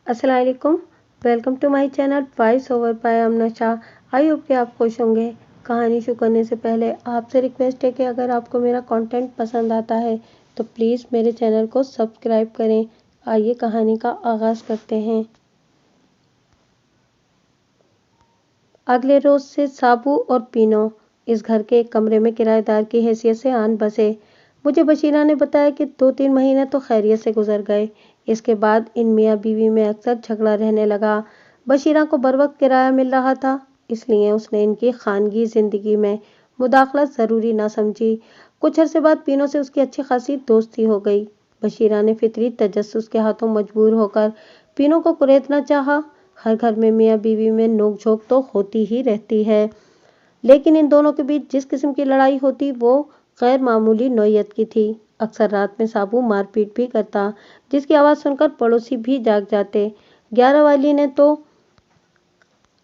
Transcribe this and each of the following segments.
अस्सलाम वालेकुम। Welcome to my channel voice over by Amna Shah. I hope कि आप खुश होंगे। कहानी शुरू करने से पहले आपसे रिक्वेस्ट है कि अगर आपको मेरा कंटेंट पसंद आता है तो प्लीज़ मेरे चैनल को सब्सक्राइब करें। आइए कहानी का आगाज़ करते हैं। अगले रोज़ से साबू और पीनो इस घर के एक कमरे में किराएदार की हैसियत से आन बसे। मुझे बशीरा ने बताया कि 2-3 महीने तो खैरियत से गुजर गए। इसके बाद इन मियाँ बीवी में अक्सर झगड़ा रहने लगा। बशीरा को बर वक्त किराया मिल रहा था, इसलिए उसने इनकी खानगी ज़िंदगी में मुदाखलत ज़रूरी ना समझी। कुछ अरसे बाद पीनो से उसकी अच्छी खासी दोस्ती हो गई। बशीरा ने फितरी तजस्सुस के हाथों मजबूर होकर पीनो को कुरेदना चाहा। हर घर में मियाँ बीवी में नोक झोंक तो होती ही रहती है, लेकिन इन दोनों के बीच जिस किस्म की लड़ाई होती वो गैर मामूली नौयत की थी। अक्सर रात में साबू मारपीट भी करता, जिसकी आवाज़ सुनकर पड़ोसी भी जाग जाते। 11 वाली ने तो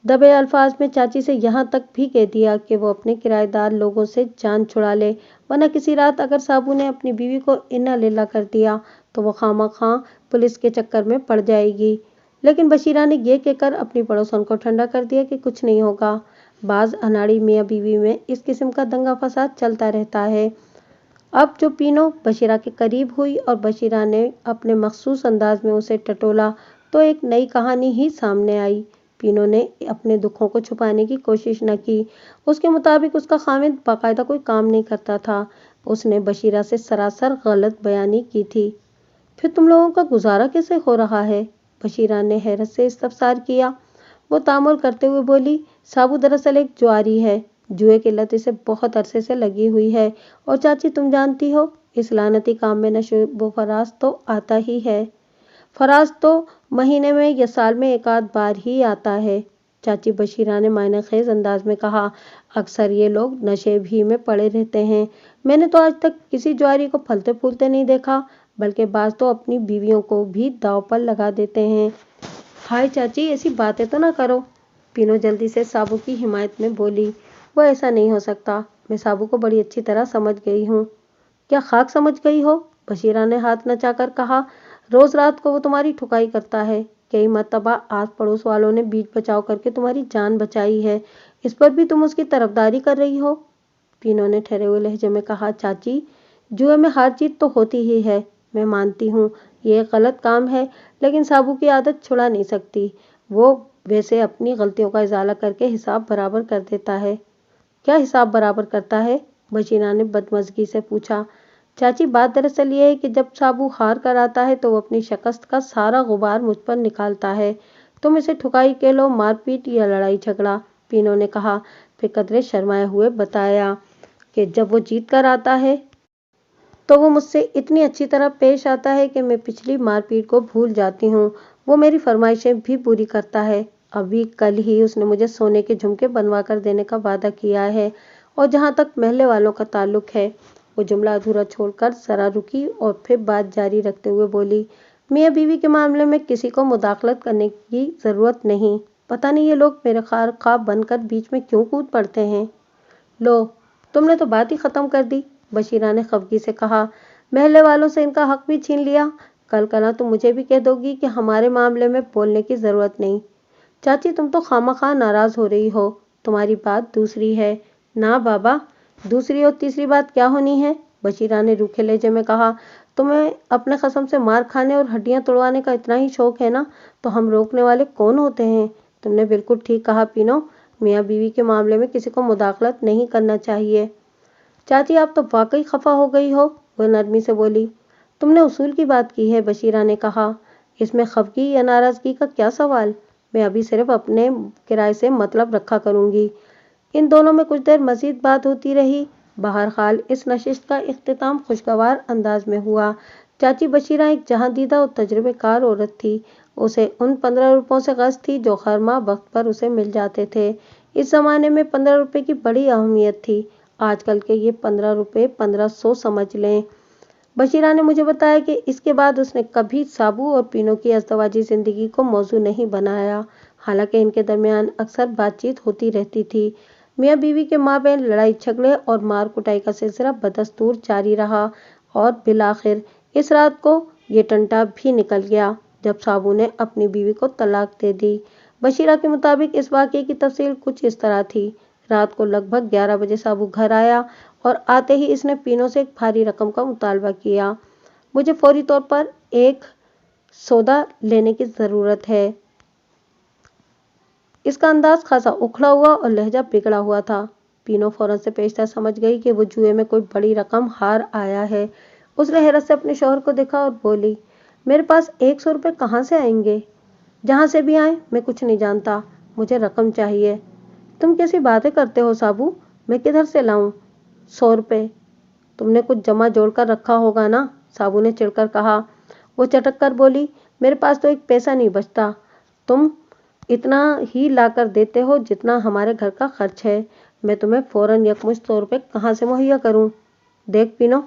दबे अल्फाज में चाची से यहाँ तक भी कह दिया कि वो अपने किराएदार लोगों से जान छुड़ा ले, वरना किसी रात अगर साबू ने अपनी बीवी को इन्ना लिल्ला कर दिया तो वो खामखा पुलिस के चक्कर में पड़ जाएगी। लेकिन बशीरा ने ये कहकर अपनी पड़ोसन को ठंडा कर दिया कि कुछ नहीं होगा। बाज अनाड़ी मियाँ बीवी में इस किस्म का दंगा फसाद चलता रहता है। अब जो पीनो बशीरा के करीब हुई और बशीरा ने अपने मखसूस अंदाज में उसे टटोला तो एक नई कहानी ही सामने आई। पीनो ने अपने दुखों को छुपाने की कोशिश न की। उसके मुताबिक उसका खामिद बाकायदा कोई काम नहीं करता था। उसने बशीरा से सरासर गलत बयानी की थी। फिर तुम लोगों का गुजारा कैसे हो रहा है? बशीरा ने हैरत से इस्तफसार किया। वो तामुल करते हुए बोली, साबू दरअसल एक जुआरी है। जुए की लत इसे बहुत अरसे से लगी हुई है और चाची तुम जानती हो इस लानती काम में नशो व फराज तो आता ही है। फराज तो महीने में या साल में एक आध बार ही आता है। चाची बशीरा ने मायनेखेज अंदाज में कहा, अक्सर ये लोग नशे भी में पड़े रहते हैं। मैंने तो आज तक किसी जुआरी को फलते फूलते नहीं देखा, बल्कि बाज तो अपनी बीवियों को भी दांव पर लगा देते हैं। हाय चाची, ऐसी बातें तो ना करो। पीनो जल्दी से साबू की हिमायत में बोली। वो ऐसा नहीं हो सकता, मैं साबू को बड़ी अच्छी तरह समझ गई हूँ। क्या खाक समझ गई हो? बशीरा ने हाथ नचाकर कहा, रोज रात को वो तुम्हारी ठुकाई करता है। कई मर्तबा आस पड़ोस वालों ने बीच बचाव करके तुम्हारी जान बचाई है, इस पर भी तुम उसकी तरफदारी कर रही हो। पीनो ने ठहरे हुए लहजे में कहा, चाची जुए में हार जीत तो होती ही है, मैं मानती हूँ ये एक गलत काम है, लेकिन साबू की आदत छुड़ा नहीं सकती। वो वैसे अपनी गलतियों का इजाला करके हिसाब बराबर कर देता है। क्या हिसाब बराबर करता है? बशीरा ने बदमज़गी से पूछा। चाची बात दरअसल ये है कि जब साबू हार कर आता है तो वो अपनी शिकस्त का सारा गुबार मुझ पर निकालता है। तुम इसे ठुकाई कह लो, मारपीट या लड़ाई झगड़ा। पीनो ने कहा। फिर कदरे शर्माए हुए बताया कि जब वो जीत कर आता है तो वो मुझसे इतनी अच्छी तरह पेश आता है कि मैं पिछली मारपीट को भूल जाती हूँ। वो मेरी फरमाइशें भी पूरी करता है। अभी कल ही उसने मुझे सोने के झुमके बनवा कर देने का वादा किया है। और जहाँ तक महल्ले वालों का ताल्लुक है, वो जुमला अधूरा छोड़कर जरा रुकी और फिर बात जारी रखते हुए बोली, मियाँ बीवी के मामले में किसी को मुदाखलत करने की ज़रूरत नहीं। पता नहीं ये लोग मेरे ख्वाब बनकर बीच में क्यों कूद पड़ते हैं। लो, तुमने तो बात ही ख़त्म कर दी, बशीरा ने खफगी से कहा। महल्ले वालों से इनका हक भी छीन लिया। कल कल तुम मुझे भी कह दोगी कि हमारे मामले में बोलने की ज़रूरत नहीं। चाची तुम तो खामखा नाराज़ हो रही हो, तुम्हारी बात दूसरी है। ना बाबा, दूसरी और तीसरी बात क्या होनी है? बशीरा ने रूखे लहजे में कहा। तुम्हें अपने कसम से मार खाने और हड्डियां तोड़वाने का इतना ही शौक है ना, तो हम रोकने वाले कौन होते हैं? तुमने बिल्कुल ठीक कहा पीनो, मियाँ बीवी के मामले में किसी को मुदाखलत नहीं करना चाहिए। चाची आप तो वाकई खफा हो गई हो, वह नरमी से बोली। तुमने उसूल की बात की है, बशीरा ने कहा। इसमें खफगी या नाराज़गी का क्या सवाल? मैं अभी सिर्फ अपने किराए से मतलब रखा करूंगी। इन दोनों में कुछ देर मजीद बात होती रही। बहरहाल इस नशिस्त का इख्तिताम खुशगवार अंदाज में हुआ। चाची बशीरा एक जहांदीदा और तजुर्बेकार औरत थी। उसे उन 15 रुपयों से गज़ थी जो हर माह वक्त पर उसे मिल जाते थे। इस ज़माने में 15 रुपये की बड़ी अहमियत थी। आजकल के ये 15 रुपये 1500 समझ लें। बशीरा ने मुझे बताया कि इसके बाद उसने कभी साबू और पीनो की अज़दवाजी ज़िंदगी को मौजू नहीं बनाया। हालांकि इनके दरमियान अक्सर बातचीत होती रहती थी। मियाँ बीवी के माबैन लड़ाई झगड़े और मार कुटाई का सिलसिला बदस्तूर जारी रहा और बिलाखिर इस रात को ये टंटा भी निकल गया। जब साबू ने अपनी बीवी को तलाक दे दी। बशीरा के मुताबिक इस वाकये की तफसील कुछ इस तरह थी। रात को लगभग 11 बजे साबू घर आया और आते ही इसने पीनो से एक भारी रकम का मुतालबा किया। मुझे फौरी तौर पर एक सौदा लेने की ज़रूरत है। इसका अंदाज खासा उखड़ा हुआ और लहजा बिगड़ा हुआ था। पीनो फौरन से पेशतर समझ गई कि वो जुए में कोई बड़ी रकम हार आया है। उसने हैरत से अपने शौहर को देखा और बोली, मेरे पास 100 रुपये कहाँ से आएंगे? जहाँ से भी आए मैं कुछ नहीं जानता, मुझे रकम चाहिए। तुम कैसी बातें करते हो साबू, मैं किधर से लाऊं 100 रुपये? तुमने कुछ जमा जोड़ कर रखा होगा ना, साबू ने चिढ़कर कहा। वो चटक कर बोली, मेरे पास तो एक पैसा नहीं बचता। तुम इतना ही लाकर देते हो जितना हमारे घर का खर्च है। मैं तुम्हें फौरन यकमुश्त 100 रुपये कहाँ से मुहैया करूं? देख पीनो,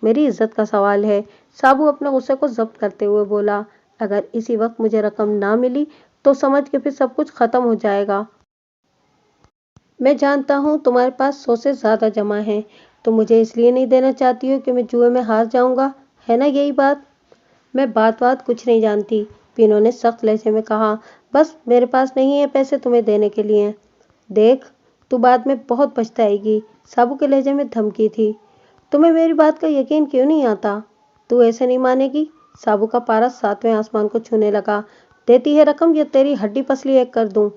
मेरी इज्जत का सवाल है। साबू अपने गुस्से को जब्त करते हुए बोला, अगर इसी वक्त मुझे रकम ना मिली तो समझ के फिर सब कुछ खत्म हो जाएगा। मैं जानता हूँ तुम्हारे पास 100 से ज्यादा जमा है। तुम मुझे इसलिए नहीं देना चाहती हो कि मैं जुए में हार जाऊंगा, है ना यही बात? मैं बात कुछ नहीं जानती, पीनो ने सख्त लहजे में कहा। बस मेरे पास नहीं है पैसे तुम्हें देने के लिए। देख, तू बाद में बहुत पछताएगी, साबू के लहजे में धमकी थी। तुम्हें मेरी बात का यकीन क्यों नहीं आता? तू ऐसे नहीं मानेगी? साबू का पारा 7वें आसमान को छूने लगा। देती है रकम या तेरी हड्डी पसली एक कर दूं?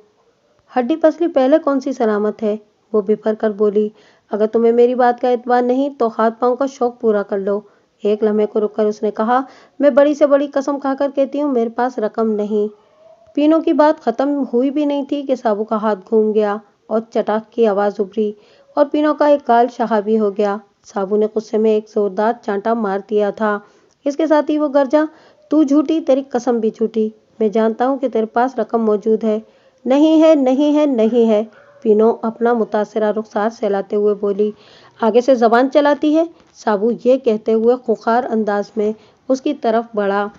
हड्डी पसली पहले कौन सी सलामत है? वो बिफर कर बोली। अगर तुम्हें मेरी बात का एतबार नहीं तो हाथ पांव का शौक पूरा कर लो। एक लम्हे को रुककर उसने कहा, मैं बड़ी से बड़ी कसम खाकर कहती हूँ मेरे पास रकम नहीं। पीनो की बात खत्म हुई भी नहीं थी कि साबू का हाथ घूम गया और चटाक की आवाज उभरी और पीनो का एक गाल शहाबी हो गया। साबू ने गुस्से में एक जोरदार चांटा मार दिया था। इसके साथ ही वो गरजा, तू झूठी, तेरी कसम भी झूठी। मैं जानता हूँ कि तेरे पास रकम मौजूद है। नहीं है, नहीं है, नहीं है, पीनो अपना मुतासिरा रुखसार सहलाते हुए बोली। आगे से जबान चलाती है? साबू ये कहते हुए खुंखार अंदाज में उसकी तरफ बढ़ा।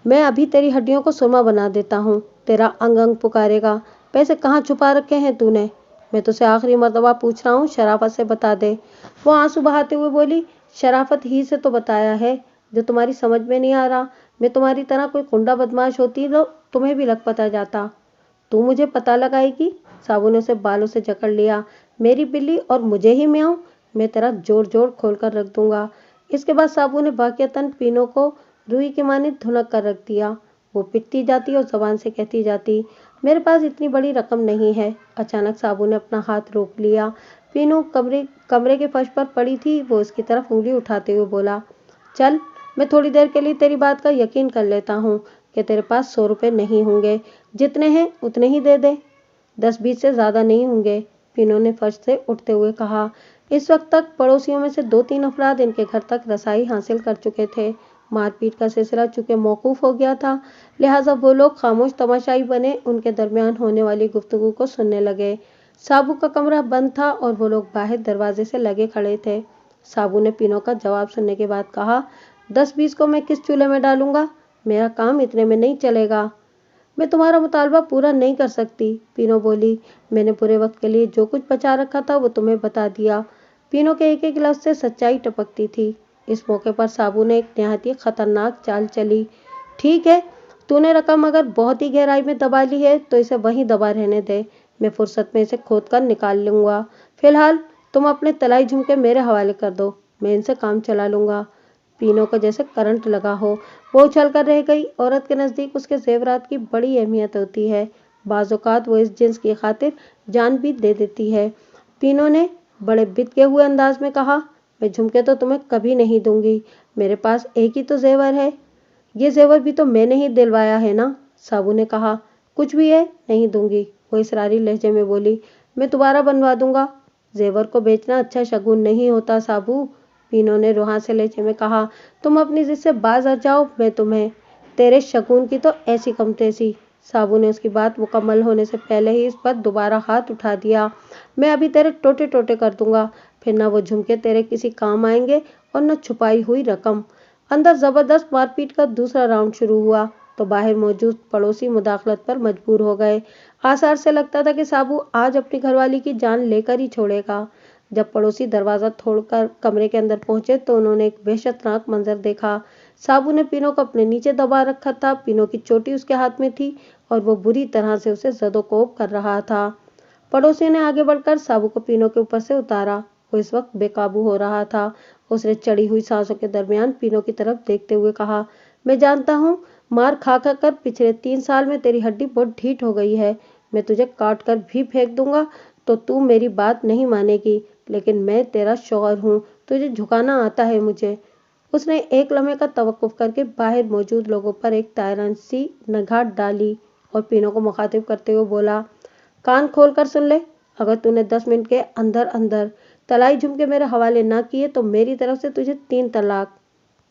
मैं अभी तेरी हड्डियों को सुरमा बना देता हूँ, तेरा अंग अंग पुकारेगा। पैसे कहाँ छुपा रखे हैं तूने? मैं तुझसे आखिरी मर्तबा पूछ रहा हूँ, शराफत से बता दे। वो आंसू बहाते हुए बोली, शराफत ही से तो बताया है, जो तुम्हारी समझ में नहीं आ रहा। मैं तुम्हारी तरह कोई गुंडा बदमाश होती तो तुम्हें भी लग पता जाता। तू मुझे पता लगाएगी? साबू ने उसे बालों से जकड़ लिया। मेरी बिल्ली और मुझे ही म्याऊं? मैं तेरा जोड़ जोड़ खोल कर रख दूंगा। इसके बाद साबू ने बाकियतन पीनो को रुई के मानित धुनक कर रख दिया। वो पिटती जाती और जबान से कहती जाती, मेरे पास इतनी बड़ी रकम नहीं है। अचानक साबू ने अपना हाथ रोक लिया। पीनो कमरे के फर्श पर पड़ी थी। वो उसकी तरफ उंगली उठाते हुए बोला, चल, मैं थोड़ी देर के लिए तेरी बात का यकीन कर लेता हूँ कि तेरे पास 100 रुपये नहीं होंगे। जितने हैं उतने ही दे दे, 10-20 से ज्यादा नहीं होंगे, पीनो ने फर्श से उठते हुए कहा। इस वक्त तक पड़ोसियों में से 2-3 अफराद इनके घर तक रसाई हासिल कर चुके थे। मारपीट का सिलसिला चूंकि मौकूफ हो गया था, लिहाजा वो लोग खामोश तमाशाई बने उनके दरमियान होने वाली गुफ्तगू को सुनने लगे। साबू का कमरा बंद था और वो लोग बाहर दरवाजे से लगे खड़े थे। साबू ने पीनो का जवाब सुनने के बाद कहा, 10-20 को मैं किस चूल्हे में डालूंगा? मेरा काम इतने में नहीं चलेगा। मैं तुम्हारा मुतालबा पूरा नहीं कर सकती, पीनो बोली। मैंने पूरे वक्त के लिए जो कुछ बचा रखा था वो तुम्हें बता दिया। पीनो के एक एक लफ्ज से सच्चाई टपकती थी। इस मौके पर साबू ने एक निहायत ही खतरनाक चाल चली। ठीक है, तूने रकम अगर बहुत ही गहराई में दबा ली है तो इसे वहीं दबा रहने दे। मैं फुर्सत में इसे खोद कर निकाल लूंगा। फिलहाल तुम अपने तलाई झुमके मेरे हवाले कर दो, मैं इनसे काम चला लूंगा। पीनो को जैसे करंट लगा हो, वो उछल कर रह गई। औरत के नजदीक उसके जेवरात की बड़ी अहमियत होती है। बाज़ औक़ात वो इस जिन्स की खातिर जान भी दे देती है। पीनो ने बड़े बिदके हुए अंदाज में कहा, मैं झुमके तो तुम्हें कभी नहीं दूंगी। मेरे पास एक ही तो जेवर है। ये जेवर भी तो मैंने ही दिलवाया है ना, साबू ने कहा। कुछ भी है, नहीं दूंगी, वो इसरारी लहजे में बोली। मैं दोबारा बनवा दूंगा। जेवर को बेचना अच्छा शगुन नहीं होता साबू, पीनो ने रुहा से लहजे में कहा। तुम अपनी जिद से बाज आ जाओ, मैं तुम्हें, तेरे शगुन की तो ऐसी कम तैसी। साबू ने उसकी बात मुकम्मल होने से पहले ही इस पर दोबारा हाथ उठा दिया। मैं अभी तेरे टोटे टोटे कर दूंगा, फिर ना वो झुमके तेरे किसी काम आएंगे और न छुपाई हुई रकम। अंदर जबरदस्त मारपीट का दूसरा राउंड शुरू हुआ तो बाहर मौजूद पड़ोसी मुदाखलत पर मजबूर हो गए। आसार से लगता था कि साबू आज अपनी घरवाली की जान लेकर ही छोड़ेगा। जब पड़ोसी दरवाजा तोड़कर कमरे के अंदर पहुंचे तो उन्होंने एक वहशतनाक मंजर देखा। साबू ने पीनो को अपने नीचे दबा रखा था। पीनो की चोटी उसके हाथ में थी और वो बुरी तरह से उसे ज़दोकोब कर रहा था। पड़ोसी ने आगे बढ़कर साबू को पीनो के ऊपर से उतारा। वो इस वक्त बेकाबू हो रहा था। उसने चढ़ी हुई सांसों के दरमियान पीनो की तरफ देखते हुए कहा, मैं जानता हूँ, मार खा खा कर पिछले 3 साल में तेरी हड्डी बहुत ढीठ हो गई है। मैं तुझे काट कर भी फेंक दूंगा तो तू मेरी बात नहीं मानेगी, लेकिन मैं तेरा शौहर हूँ, तुझे झुकाना आता है मुझे। उसने एक लम्हे का तवक्कुफ करके बाहर मौजूद लोगों पर एक तायरान सी निगाह डाली और पीनो को मुखातिब करते हुए बोला, कान खोल कर सुन ले, अगर तूने 10 मिनट के अंदर अंदर तलाई झुमके मेरे हवाले ना किए तो मेरी तरफ से तुझे 3 तलाक।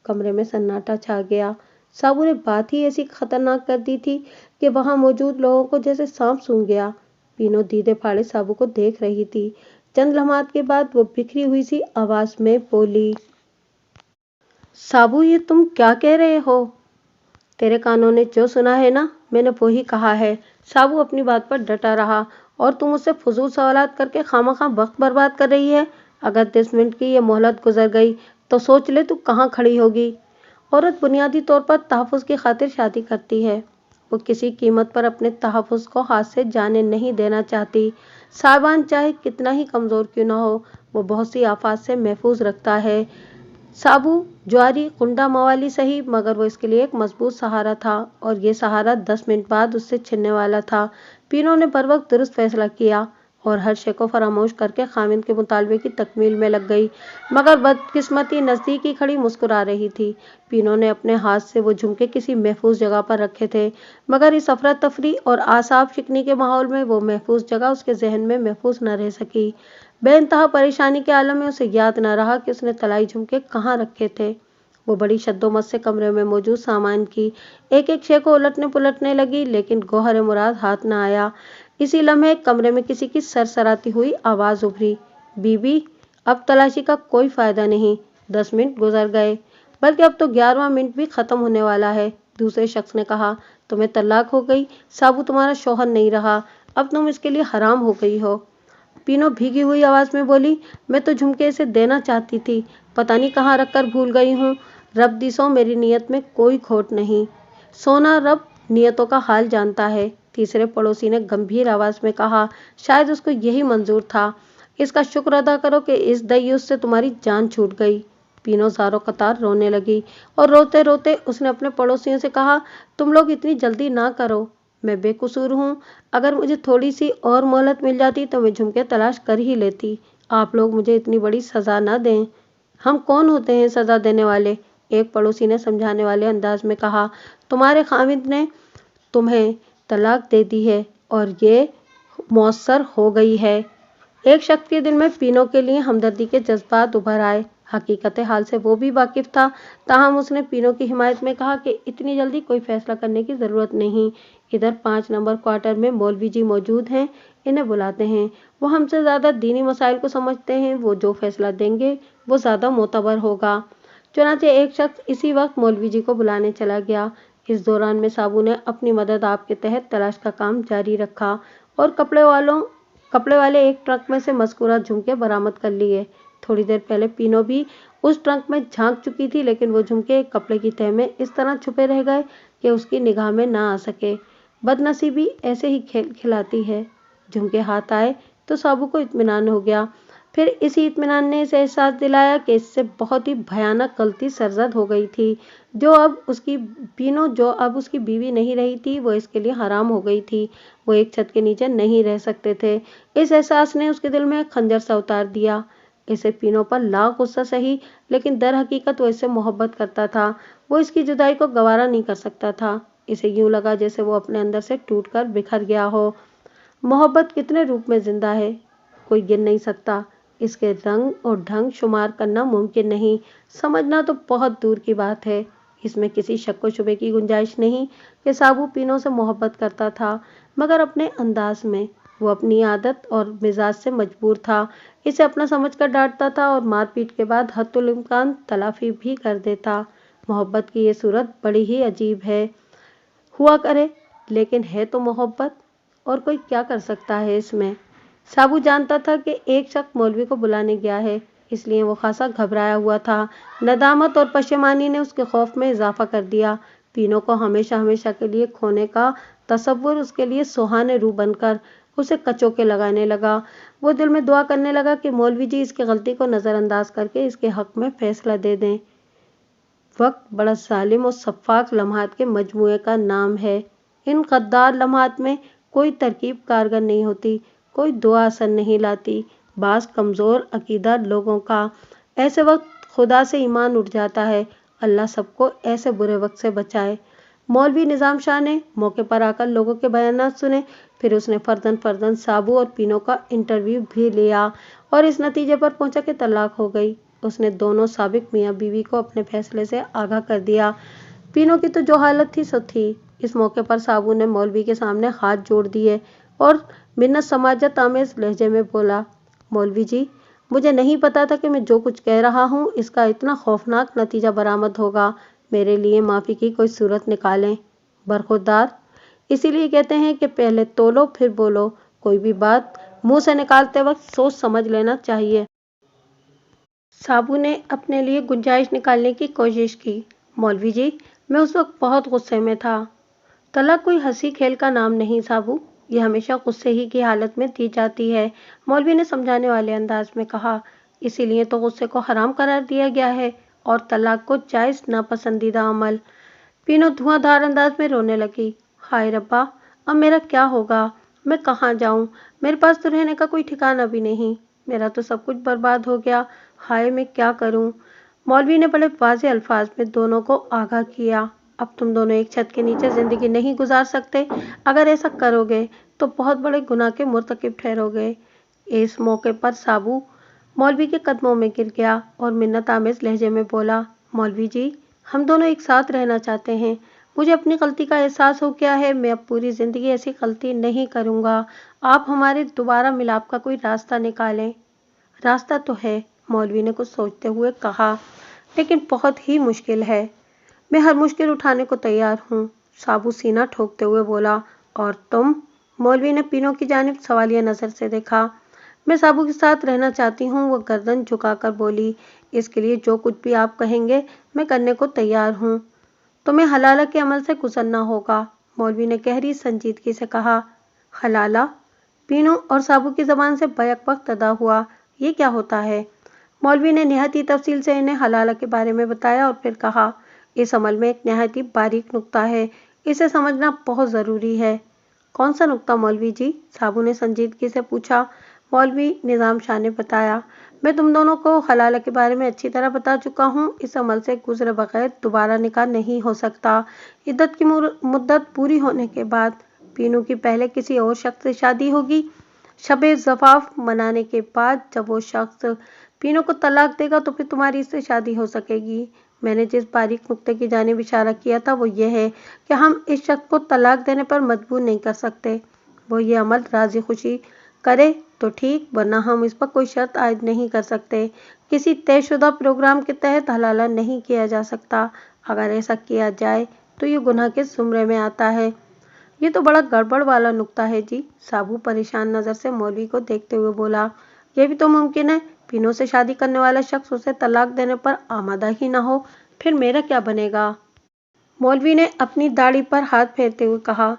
कमरे में सन्नाटा छा गया। साबू ने बात ही ऐसी खतरनाक कर दी थी कि वहां मौजूद लोगों को जैसे सांप सूंघ गया। पीनो दीदे फाड़े साबू को देख रही थी। चंद लम्हात के बाद वो बिखरी हुई सी आवाज में बोली, साबू, ये तुम क्या कह रहे हो? तेरे कानों ने जो सुना है ना, मैंने वो ही कहा है। साबू अपनी बात पर डटा रहा। और तुम मुझसे फजूल सवालात करके खामखा वक्त बर्बाद कर रही है। अगर 10 मिनट की ये मोहलत गुजर गई तो सोच ले तू कहाँ खड़ी होगी। औरत बुनियादी तौर पर तहफ़्फ़ुज़ की खातिर शादी करती है। वो किसी कीमत पर अपने तहफ़्फ़ुज़ को हाथ से जाने नहीं देना चाहती। साहिबान चाहे कितना ही कमज़ोर क्यों ना हो, वो बहुत सी आफात से महफूज रखता है। साबू ज्वारी कुंडा मवाली सही, मगर वो इसके लिए एक मजबूत सहारा था और ये सहारा 10 मिनट बाद उससे छिनने वाला था। पीनो ने बर वक्त दुरुस्त फैसला किया और हर शे को फरामोश करके खामिद के मुतालबे की तकमील में लग गई, मगर बदकिस्मती नज़दीक ही खड़ी मुस्कुरा रही थी। पीनो ने अपने हाथ से वो झुमके किसी महफूज जगह पर रखे थे, मगर इस अफरा तफरी और आसाब शिकनी के माहौल में वो महफूज जगह उसके जहन में महफूज न रह सकी। बेइंतहा परेशानी के आलम में उसे याद न रहा कि उसने तलाई झुमके कहाँ रखे थे। वो बड़ी शद्दोमत से कमरे में मौजूद सामान की एक एक शे को उलटने पुलटने लगी, लेकिन गौहर मुराद हाथ न आया। इसी लम्हे कमरे में किसी की सरसराती हुई आवाज उभरी, बीबी, अब तलाशी का कोई फायदा नहीं। 10 मिनट गुजर गए, बल्कि अब तो 11वां मिनट भी खत्म होने वाला है। दूसरे शख्स ने कहा, तुम्हें तलाक हो गई। साबू तुम्हारा शौहर नहीं रहा, अब तुम इसके लिए हराम हो गई हो। पीनो भीगी हुई आवाज में बोली, मैं तो झुमके इसे देना चाहती थी, पता नहीं कहाँ रखकर भूल गई हूँ। रब दिसो, मेरी नीयत में कोई खोट नहीं। सोना, रब नियतों का हाल जानता है। तीसरे पड़ोसी ने गंभीर आवाज में कहा, शायद उसको यही मंजूर था। इसका शुक्र अदा करो कि इस दय्युस से तुम्हारी जान छूट गई। पीनो ज़ारो कतार रोने लगी और रोते रोते उसने अपने पड़ोसियों से कहा, तुम लोग इतनी जल्दी ना करो, मैं बेकसूर हूँ। अगर मुझे थोड़ी सी और मोहलत मिल जाती तो मैं झुमके तलाश कर ही लेती। आप लोग मुझे इतनी बड़ी सज़ा ना दें। हम कौन होते हैं सज़ा देने वाले? एक पड़ोसी ने समझाने वाले अंदाज में कहा, तुम्हारे खामिद ने तुम्हें तलाक दे दी है और ये मौसर हो गई है। एक शख्स के दिल में पीनो के लिए हमदर्दी के जज्बात उभर आए। हकीकत हाल से वो भी वाकिफ था, ताहम उसने पीनो की हिमायत में कहा कि इतनी जल्दी कोई फैसला करने की ज़रूरत नहीं। इधर 5 नंबर क्वार्टर में मौलवी जी मौजूद हैं, इन्हें बुलाते हैं। वो हमसे ज़्यादा दीनी मसाइल को समझते हैं, वो जो फैसला देंगे वो ज़्यादा मोतबर होगा। चुनांचे एक शख्स इसी वक्त मौलवी जी को बुलाने चला गया। इस दौरान में साबू ने अपनी मदद आप के तहत तलाश का काम जारी रखा और कपड़े वाले एक ट्रक में से मज़कूरा झुमके बरामद कर लिए। थोड़ी देर पहले पीनो भी उस ट्रक में झांक चुकी थी, लेकिन वो झुमके एक कपड़े की तह में इस तरह छुपे रह गए कि उसकी निगाह में ना आ सके। बदनसीबी ऐसे ही खेल खिलाती है। झुमके हाथ आए तो साबू को इत्मीनान हो गया। फिर इसी इत्मीनान ने इसे एहसास दिलाया कि इससे बहुत ही भयानक गलती सरजद हो गई थी। जो अब उसकी बीवी नहीं रही थी, वो इसके लिए हराम हो गई थी। वो एक छत के नीचे नहीं रह सकते थे। इस एहसास ने उसके दिल में एक खंजर सा उतार दिया। इसे पीनो पर लाख गुस्सा सही, लेकिन दर हकीकत वो इससे मोहब्बत करता था। वो इसकी जुदाई को गवारा नहीं कर सकता था। इसे यूं लगा जैसे वो अपने अंदर से टूटकर बिखर गया हो। मोहब्बत कितने रूप में जिंदा है, कोई गिन नहीं सकता। इसके रंग और ढंग शुमार करना मुमकिन नहीं, समझना तो बहुत दूर की बात है। इसमें किसी शक व शुबे की गुंजाइश नहीं कि साबू पीनो से मोहब्बत करता था, मगर अपने अंदाज में। वो अपनी आदत और मिजाज से मजबूर था। इसे अपना समझकर डांटता था और मारपीट के बाद हद्दुल इम्कान तलाफी भी कर देता। मोहब्बत की ये सूरत बड़ी ही अजीब है। हुआ करे, लेकिन है तो मोहब्बत, और कोई क्या कर सकता है इसमें। साबू जानता था कि एक शख्स मौलवी को बुलाने गया है। اس لیے وہ خاصا گھبرایا ہوا تھا۔ ندامت اور پشیمانی نے اس کے خوف میں اضافہ کر دیا۔ پینو کو ہمیشہ ہمیشہ کے لیے کھونے کا تصور اس کے لیے سہانے روح بن کر اسے کچوکے لگانے لگا۔ وہ دل میں دعا کرنے لگا کہ مولوی جی اس کی غلطی کو نظر انداز کر کے اس کے حق میں فیصلہ دے دیں۔ وقت بڑا ظالم اور شفاق لمحات کے مجموعے کا نام ہے۔ ان غدار لمحات میں کوئی ترکیب کارگر نہیں ہوتی، کوئی دعا اثر نہیں لاتی۔ بعض کمزور عقیدہ لوگوں کا ایسے وقت خدا سے ایمان اٹھ جاتا ہے۔ اللہ سب کو ایسے برے وقت سے بچائے۔ مولوی نظام شاہ نے موقع پر آ کر لوگوں کے بیانات سنے، پھر اس نے فرداً فرداً سابو اور پینو کا انٹرویو بھی لیا اور اس نتیجے پر پہنچا کہ طلاق ہو گئی۔ اس نے دونوں سابق میاں بیوی کو اپنے فیصلے سے آگاہ کر دیا۔ پینو کی تو جو حالت تھی سو تھی۔ اس موقع پر سابو نے مولوی کے سامنے ہاتھ جوڑ دیے اور منت سماجت آمیز لہجے میں بولا، مولوی جی، مجھے نہیں پتا تھا کہ میں جو کچھ کہہ رہا ہوں اس کا اتنا خوفناک نتیجہ برآمد ہوگا۔ میرے لیے معافی کی کوئی صورت نکالیں۔ برخوردار، اسی لیے کہتے ہیں کہ پہلے تولو پھر بولو۔ کوئی بھی بات منہ سے نکالتے وقت سوچ سمجھ لینا چاہیے۔ سابو نے اپنے لیے گنجائش نکالنے کی کوشش کی۔ مولوی جی، میں اس وقت بہت غصے میں تھا۔ طلاق کوئی ہنسی کھیل کا نام نہیں سابو، یہ ہمیشہ غصے ہی کی حالت میں دی جاتی ہے، مولوی نے سمجھانے والے انداز میں کہا۔ اسی لیے تو غصے کو حرام قرار دیا گیا ہے اور طلاق کو جائز ناپسندیدہ عمل۔ پینو دھواں دھار انداز میں رونے لگی۔ ہائے ربا، اب میرا کیا ہوگا؟ میں کہاں جاؤں؟ میرے پاس تو رہنے کا کوئی ٹھکانہ بھی نہیں۔ میرا تو سب کچھ برباد ہو گیا۔ ہائے، میں کیا کروں؟ مولوی نے بڑے واضح الفاظ میں دونوں کو آگاہ کیا۔ اب تم دونوں ایک چھت کے نیچے زندگی نہیں گزار سکتے۔ اگر ایسا کرو گے تو بہت بڑے گناہ کے مرتکب ٹھہرو گے۔ اس موقع پر سابو مولوی کے قدموں میں گر گیا اور منت آمیز لہجے میں بولا، مولوی جی، ہم دونوں ایک ساتھ رہنا چاہتے ہیں۔ مجھے اپنی غلطی کا احساس ہو گیا ہے۔ میں اب پوری زندگی ایسی غلطی نہیں کروں گا۔ آپ ہمارے دوبارہ ملاپ کا کوئی راستہ نکالیں۔ راستہ تو ہے، مولوی نے کچھ سوچتے ہوئے کہا، لیکن بہت ہی مشکل ہے۔ میں ہر مشکل اٹھانے کو تیار ہوں، سابو سینہ ٹھوکتے ہوئے بولا۔ اور تم؟ مولوی نے پینو کی جانب سوالیہ نظر سے دیکھا۔ میں سابو کے ساتھ رہنا چاہتی ہوں، وہ گردن جھکا کر بولی۔ اس کے لیے جو کچھ بھی آپ کہیں گے میں کرنے کو تیار ہوں۔ تمہیں حلالہ کے عمل سے گزرنا ہوگا، مولوی نے گہری سنجیدگی سے کہا۔ حلالہ؟ پینو اور سابو کی زبان سے بیک وقت ادا ہوا۔ یہ کیا ہوتا ہے؟ مولوی نے نہایت ہی تفصیل سے انہیں حلالہ کے بارے میں بتایا اور پھر کہا، اس عمل میں ایک نہایت ہی باریک نکتہ ہے، اسے سمجھنا بہت ضروری ہے۔ کون سا نکتہ مولوی جی؟ سابو نے سنجیدگی سے پوچھا۔ مولوی نظام شاہ نے بتایا، میں تم دونوں کو حلالہ کے بارے میں اچھی طرح بتا چکا ہوں۔ اس عمل سے گزرے بغیر دوبارہ نکاح نہیں ہو سکتا۔ عدت کی مدت پوری ہونے کے بعد پینو کی پہلے کسی اور شخص سے شادی ہوگی۔ شب زفاف منانے کے بعد جب وہ شخص پینو کو طلاق دے گا تو پھر تمہاری اس سے شادی ہو سکے گی۔ میں نے جس باریک نکتے کی جانب اشارہ کیا تھا وہ یہ ہے کہ ہم اس شخص کو طلاق دینے پر مجبور نہیں کر سکتے۔ وہ یہ عمل راضی خوشی کرے تو ٹھیک، ورنہ ہم اس پر کوئی شرط عائد نہیں کر سکتے۔ کسی طے شدہ پروگرام کے تحت حلالہ نہیں کیا جا سکتا۔ اگر ایسا کیا جائے تو یہ گناہ کے زمرے میں آتا ہے۔ یہ تو بڑا گڑبڑ والا نکتہ ہے جی، سابو پریشان نظر سے مولوی کو دیکھتے ہوئے بولا۔ یہ بھی تو ممکن ہے پینو سے شادی کرنے والا شخص اسے طلاق دینے پر آمادہ ہی نہ ہو، پھر میرا کیا بنے گا؟ مولوی نے اپنی داڑھی پر ہاتھ پھیرتے ہوئے کہا،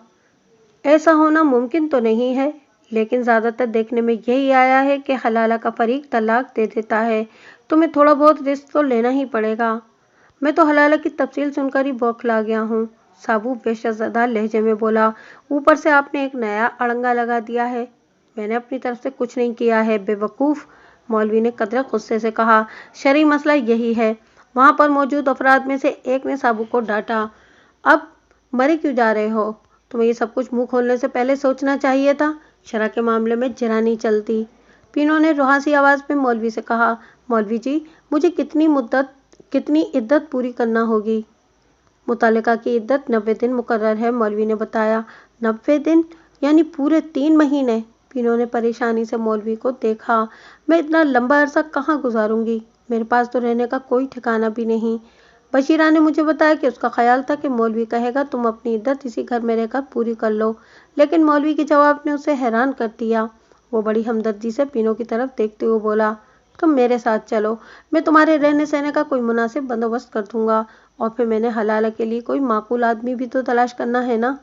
ایسا ہونا ممکن تو نہیں ہے، لیکن زیادہ تر دیکھنے میں یہی آیا ہے کہ حلالہ کا فریق طلاق دے دیتا ہے۔ تمہیں تھوڑا بہت رسک تو لینا ہی پڑے گا۔ میں تو حلالہ کی تفصیل سن کر ہی بوکھلا گیا ہوں، سابو وحشت زدہ لہجے میں بولا۔ اوپر سے آپ نے ایک نیا اڑنگا لگا دیا ہے۔ میں نے اپنی طرف سے کچھ نہیں کیا ہے، بے وقوف، مولوی نے قدرے غصے سے کہا۔ شرعی مسئلہ یہی ہے۔ وہاں پر موجود افراد میں سے ایک نے سابو کو ڈانٹا، اب مرے کیوں جا رہے ہو؟ تمہیں یہ سب کچھ منہ کھولنے سے پہلے سوچنا چاہیے تھا۔ شرع کے معاملے میں جرا نہیں چلتی۔ پینو نے رہاسی آواز میں مولوی سے کہا، مولوی جی، مجھے کتنی عدت پوری کرنا ہوگی؟ مطلقہ کی عدت 90 دن مقرر ہے، مولوی نے بتایا۔ 90 دن؟ یعنی پورے 3 مہینے؟ پینو نے پریشانی سے مولوی کو دیکھا۔ میں اتنا لمبا عرصہ کہاں گزاروں گی؟ میرے پاس تو رہنے کا کوئی ٹھکانہ بھی نہیں۔ بشیرہ نے مجھے بتایا کہ اس کا خیال تھا کہ مولوی کہے گا تم اپنی عدت اسی گھر میں رہ کر پوری کر لو، لیکن مولوی کے جواب نے اسے حیران کر دیا۔ وہ بڑی ہمدردی سے پینو کی طرف دیکھتے ہوئے بولا، तुम मेरे साथ चलो, मैं तुम्हारे रहने सहने का कोई मुनासिब बंदोबस्त कर दूंगा, और फिर मैंने हलाला के लिए कोई माकूल आदमी भी तो तलाश करना है ना।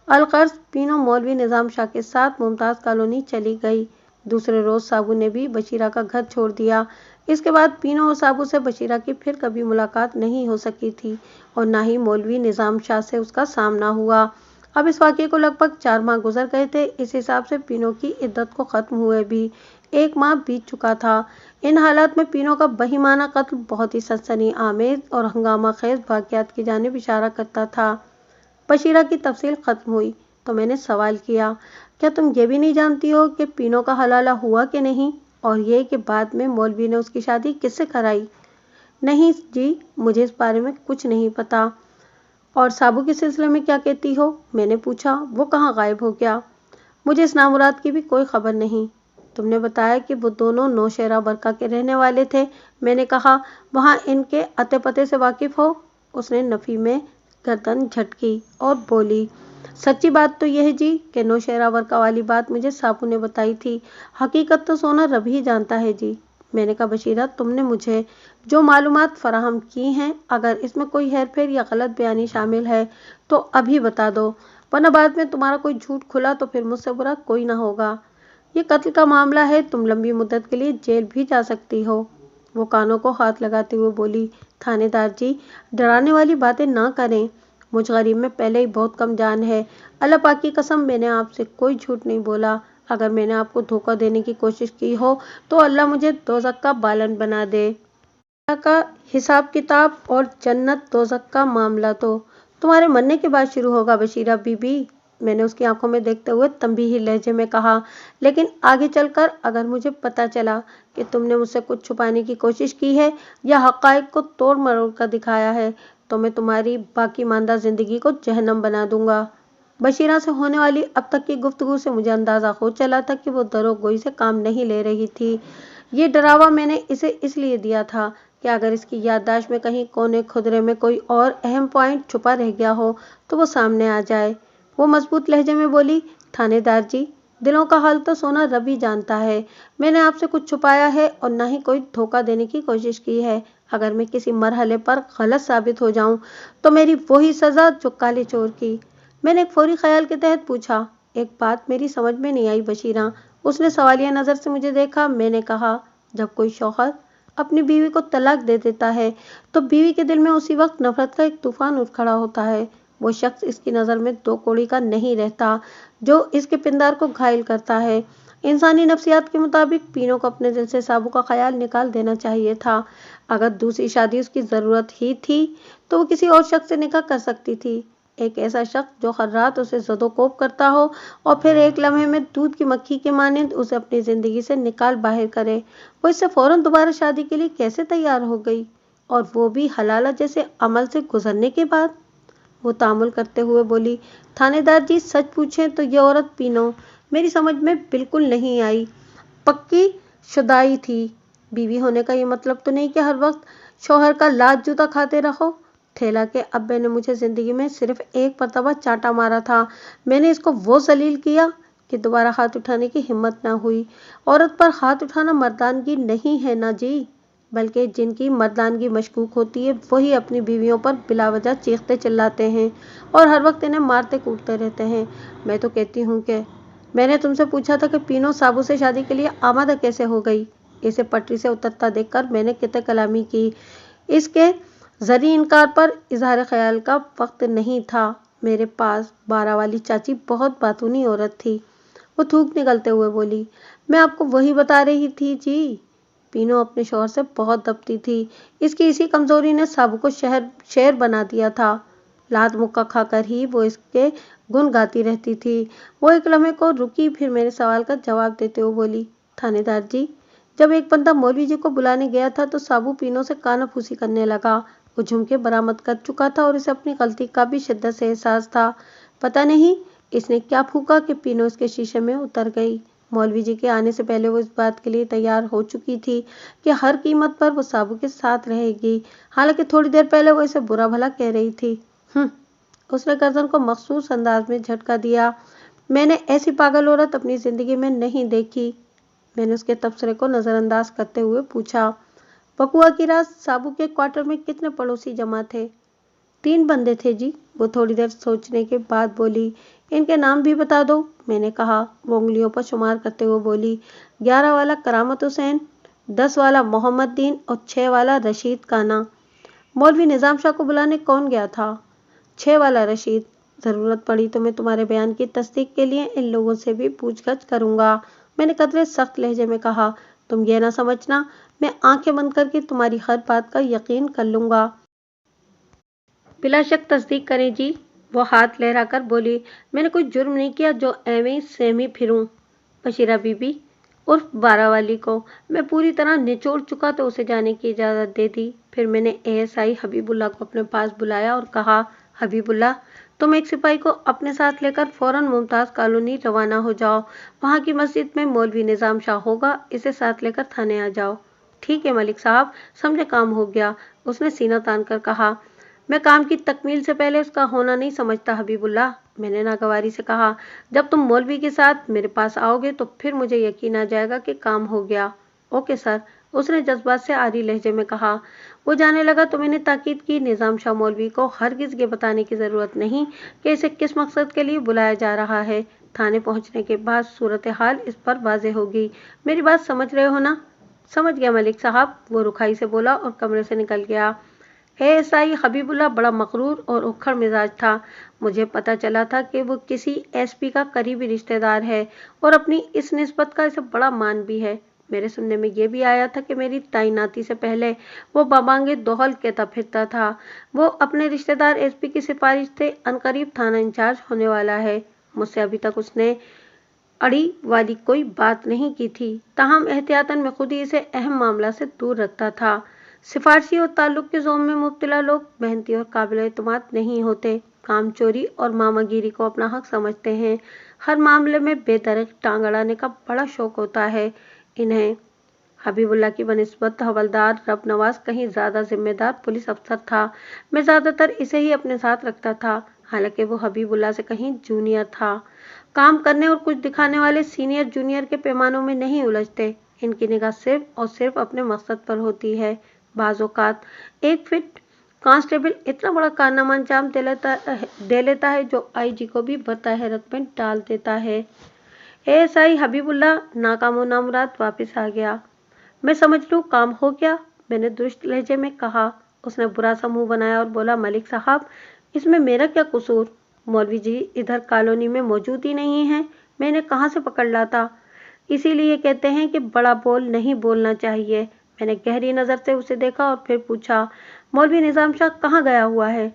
अलकर्ज पीनो मौलवी निजाम शाह के साथ मुमताज़ कॉलोनी चली गई। दूसरे रोज साबू ने भी बशीरा का घर छोड़ दिया। इसके बाद पीनो और साबू से बशीरा की फिर कभी मुलाकात नहीं हो सकी थी, और ना ही मौलवी निजाम शाह से उसका सामना हुआ। अब इस वाक़ये को लगभग 4 माह गुजर गए थे। इस हिसाब से पीनो की इद्दत को ख़त्म हुए भी 1 माह बीत चुका था। इन हालात में पीनो का बहिमाना कत्ल बहुत ही सनसनी आमेज और हंगामा खेज वाक़यात की जानिब इशारा करता था। बशीरा की तफसील ख़त्म हुई तो मैंने सवाल किया, क्या तुम ये भी नहीं जानती हो कि पीनो का हलाला हुआ कि नहीं, और ये कि बाद में मौलवी ने उसकी शादी किससे कराई? नहीं जी, मुझे इस बारे में कुछ नहीं पता। और साबू के सिलसिले में क्या कहती हो? मैंने पूछा। वो कहाँ गायब हो गया? मुझे इस नामुराद की भी कोई खबर नहीं। तुमने बताया कि वो दोनों नौशहरा बरका के रहने वाले थे। मैंने कहा, वहाँ इनके अते पते से वाकिफ हो? उसने नफी में गर्दन झटकी और बोली, सच्ची बात तो यह है जी कि नौशहरा बरका वाली बात मुझे साबू ने बताई थी। हकीकत तो सोना रब ही जानता है जी। मैंने कहा, बशीरा, तुमने मुझे जो मालूमात फराहम की हैं, अगर इसमें कोई हेरफेर या गलत बयानी शामिल है तो अभी बता दो, वरना बाद में तुम्हारा कोई झूठ खुला तो फिर मुझसे बुरा कोई ना होगा। ये कत्ल का मामला है, तुम लंबी मुद्दत के लिए जेल भी जा सकती हो। वो कानों को हाथ लगाते हुए बोली, थानेदार जी, डराने वाली बातें ना करें। मुझ गरीब में पहले ही बहुत कम जान है। अल्लाह पाक की कसम, मैंने आपसे कोई झूठ नहीं बोला। अगर मैंने आपको धोखा देने की कोशिश की हो तो अल्लाह मुझे दोज़ख का बालन बना दे। अल्लाह का हिसाब किताब और जन्नत दोज़ख का मामला तो तुम्हारे मरने के बाद शुरू होगा बशीरा बीबी। मैंने उसकी आंखों में देखते हुए तंबीही लहजे में कहा, लेकिन आगे चलकर अगर मुझे पता चला कि तुमने मुझसे कुछ छुपाने की कोशिश की है या हक़ाइक़ को तोड़ मरोड़ कर दिखाया है तो मैं तुम्हारी बाकी मानदा जिंदगी को जहन्नम बना दूंगा। बशीरा से होने वाली अब तक की गुफ्तगू से मुझे अंदाजा हो चला था कि वो दरोगोई से काम नहीं ले रही थी। ये डरावा मैंने इसे इसलिए दिया था कि अगर इसकी याददाश्त में कहीं कोने खुदरे में कोई और अहम पॉइंट छुपा रह गया हो तो वो सामने आ जाए। वो मजबूत लहजे में बोली, थानेदार जी, दिलों का हाल तो सोना रब ही जानता है। मैंने आपसे कुछ छुपाया है और न ही कोई धोखा देने की कोशिश की है। अगर मैं किसी मरहले पर गलत साबित हो जाऊं तो मेरी वही सजा जो काले चोर की। मैंने एक फौरी ख्याल के तहत पूछा, एक बात मेरी समझ में नहीं आई बशीरा। उसने सवालिया नजर से मुझे देखा। मैंने कहा, जब कोई शौहर अपनी बीवी को तलाक दे देता है तो बीवी के दिल में उसी वक्त नफरत का एक तूफान उठ खड़ा होता है। वो शख्स इसकी नज़र में दो कौड़ी का नहीं रहता जो इसके पिंदार को घायल करता है। इंसानी नफ्सियात के मुताबिक पीनो को अपने दिल से साबू का ख्याल निकाल देना चाहिए था। अगर दूसरी शादी उसकी ज़रूरत ही थी तो वो किसी और शख्स से निकाह कर सकती थी। एक ऐसा शख्स जो हर रात उसे ज़दोकोब करता हो और फिर एक लम्हे में दूध की मक्खी के मानिंद उसे अपनी ज़िंदगी से निकाल बाहर करे। वो इससे फ़ौरन दोबारा शादी के लिए कैसे तैयार हो गई, और वो भी हलाला जैसे अमल से गुजरने के बाद। वो तामुल करते हुए बोली, थानेदार जी, सच पूछें तो ये औरत पीनो मेरी समझ में बिल्कुल नहीं आई। पक्की शुदाई थी। बीवी होने का ये मतलब तो नहीं कि हर वक्त शौहर का लात जूता खाते रहो। ठेला के अब्बे ने मुझे जिंदगी में सिर्फ एक मरतबा चांटा मारा था। मैंने इसको वो जलील किया कि दोबारा हाथ उठाने की हिम्मत ना हुई। औरत पर हाथ उठाना मर्दानगी नहीं है ना जी, बल्कि जिनकी मर्दानगी मशकूक होती है वही अपनी बीवियों पर बिलावजह चीखते चिल्लाते हैं और हर वक्त इन्हें मारते कूटते रहते हैं। मैं तो कहती हूँ कि मैंने तुमसे पूछा था कि पीनो साबू से शादी के लिए आमादा कैसे हो गई। इसे पटरी से उतरता देखकर मैंने किते कलामी की। इसके जरी इनकार पर इजहार ख्याल का वक्त नहीं था मेरे पास। 12 वाली चाची बहुत बातूनी औरत थी। वो थूक निकलते हुए बोली, मैं आपको वही बता रही थी जी। पीनो अपने शौहर से बहुत दबती थी। इसकी इसी कमजोरी ने साबू को शेर बना दिया था। लात मुक्का खाकर ही वो इसके गुण गाती रहती थी। वो एक लम्हे को रुकी, फिर मेरे सवाल का जवाब देते हुए बोली, थानेदार जी, जब एक बंदा मौलवी जी को बुलाने गया था तो साबू पीनो से कानाफूसी करने लगा। वो झुमके बरामद कर चुका था और इसे अपनी गलती का भी शिद्दत से एहसास था। पता नहीं इसने क्या फूका कि पीनो इसके शीशे में उतर गई। मौलवी जी के आने से पहले वो इस बात के लिए तैयार हो चुकी थी कि हर कीमत पर वो साबू के साथ रहेगी। हालांकि थोड़ी देर पहले वो इसे बुरा भला कह रही थी। उसने गर्दन को मखसूस अंदाज में झटका दिया। मैंने ऐसी पागल औरत अपनी जिंदगी में नहीं देखी। मैंने उसके तबसरे को नजरअंदाज करते हुए पूछा। बकुआ की रात साबू के क्वार्टर में कितने पड़ोसी जमा थे? 3 बंदे थे जी। वो थोड़ी देर सोचने के बाद बोली। इनके नाम भी बता दो, मैंने कहा। वो उंगलियों पर शुमार करते हुए बोली। 11 वाला करामत हुसैन, 10 वाला मोहम्मद दीन और 6 वाला रशीद काना। मौलवी निजाम शाह को बुलाने कौन गया था? 6 वाला रशीद। जरूरत पड़ी तो मैं तुम्हारे बयान की तस्दीक के लिए इन लोगों से भी पूछगछ करूंगा, मैंने कदरे सख्त लहजे में कहा। तुम ये ना समझना मैं आंखें बंद करके तुम्हारी हर बात का यकीन कर लूंगा। बिला शक तस्दीक करें जी, वो हाथ लहराकर बोली। मैंने कोई जुर्म नहीं किया जो एवं सहमी फिरूं। बशीरा बीबी उर्फ 12 वाली को मैं पूरी तरह निचोड़ चुका तो उसे जाने की इजाज़त दे दी। फिर मैंने एएसआई हबीबुल्ला को अपने पास बुलाया और कहा, हबीबुल्ला, तुम एक सिपाही को अपने साथ लेकर फौरन मुमताज़ कॉलोनी रवाना हो जाओ। वहाँ की मस्जिद में मौलवी निजाम शाह होगा, इसे साथ लेकर थाने आ जाओ। ठीक है मलिक साहब, समझे काम हो गया, उसने सीना तान कर कहा। मैं काम की तकमील से पहले उसका होना नहीं समझता हबीबुल्ला, मैंने नागवारी से कहा। जब तुम मौलवी के साथ मेरे पास आओगे तो फिर मुझे यकीन आ जाएगा कि काम हो गया। ओके सर, उसने जज्बात से आरी लहजे में कहा। वो जाने लगा तो मैंने ताकीद की, निजाम शाह मौलवी को हरगिज ये बताने की जरूरत नहीं कि इसे किस मकसद के लिए बुलाया जा रहा है। थाने पहुंचने के बाद सूरत हाल इस पर वाज़ेह होगी। मेरी बात समझ रहे हो ना? समझ गया मलिक साहब, वो रुखाई से बोला और कमरे से निकल गया। एएसआई हबीबुल्ला बड़ा मकरूर और उखड़ मिजाज था। मुझे पता चला था कि वो किसी एसपी का करीबी रिश्तेदार है और अपनी इस निस्बत का इसे बड़ा मान भी है। मेरे सुनने में ये भी आया था कि मेरी तैनाती से पहले वो बबांगे दोहल कहता फिरता था। वो अपने रिश्तेदार एसपी की सिफारिश से अनकरीब थाना इंचार्ज होने वाला है। मुझसे अभी तक उसने अड़ी वाली कोई बात नहीं की थी, ताहम एहतियातन मैं खुद ही इसे अहम मामला से दूर रखता था। सिफारशी और ताल्लुक के जोम में मुब्तला लोग मेहनती और काबिल एतमाद नहीं होते। काम चोरी और मामागिरी को अपना हक समझते हैं। हर मामले में बेदरक टांग अड़ाने का बड़ा शौक होता है इन्हें। हबीबुल्ला की बनिस्बत हवलदार रब नवाज कहीं ज्यादा जिम्मेदार पुलिस अफसर था। मैं ज्यादातर इसे ही अपने साथ रखता था, हालांकि वो हबीबुल्ला से कहीं जूनियर था। काम करने और कुछ दिखाने वाले सीनियर जूनियर के पैमानों में नहीं उलझते। इनकी निगाह सिर्फ और सिर्फ अपने मकसद पर होती है। बाज़ औक़ात एक फिट कांस्टेबल इतना बड़ा कारनामा अंजाम दे लेता है जो आईजी को भी बतहरत में डाल देता है। एएसआई हबीबुल्ला नाकाम नामुराद वापस आ गया। मैं समझ लूँ काम हो गया, मैंने दुरुस्त लहजे में कहा। उसने बुरा सा मुंह बनाया और बोला, मलिक साहब, इसमें मेरा क्या कसूर? मौलवी जी इधर कॉलोनी में मौजूद ही नहीं है, मैं इन्हें कहाँ से पकड़ लाता? इसीलिए कहते हैं कि बड़ा बोल नहीं बोलना चाहिए। मैंने गहरी नज़र से उसे देखा और फिर पूछा, मौलवी निजाम शाह कहाँ गया हुआ है?